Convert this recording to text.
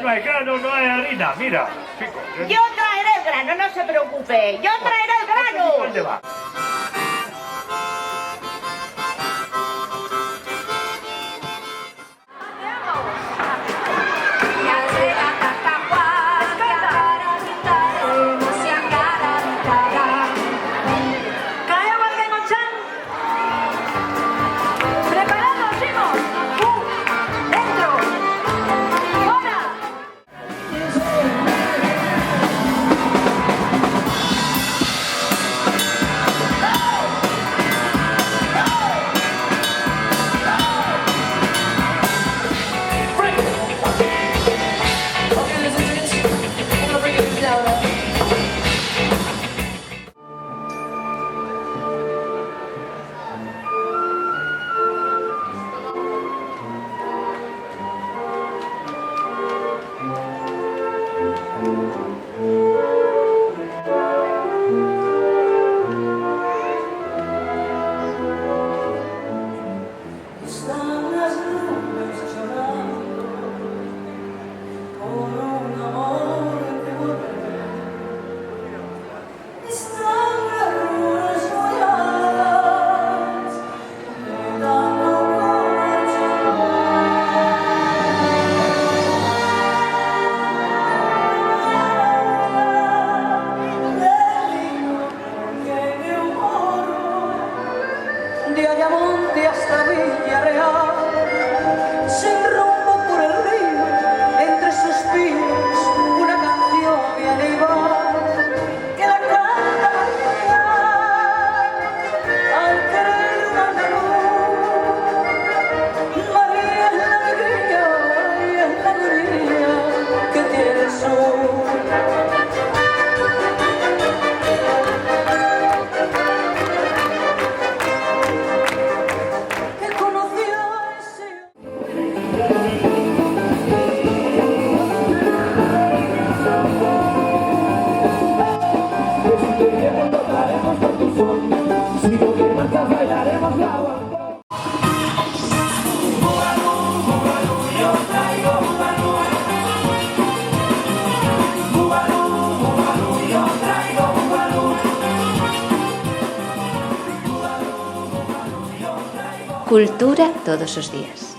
no hay grano, no hay harina. Mira, chico. Yo traeré el grano, no se preocupe. Yo traeré el grano. ¿Dónde va? De Ayamonte hasta Villarreal, sin rumbo por el río, entre suspiros, una canción me anima, que la canta María, al querer un andaluz. María es la alegría y es la alegría que tiene el sur. Cultura todos os días.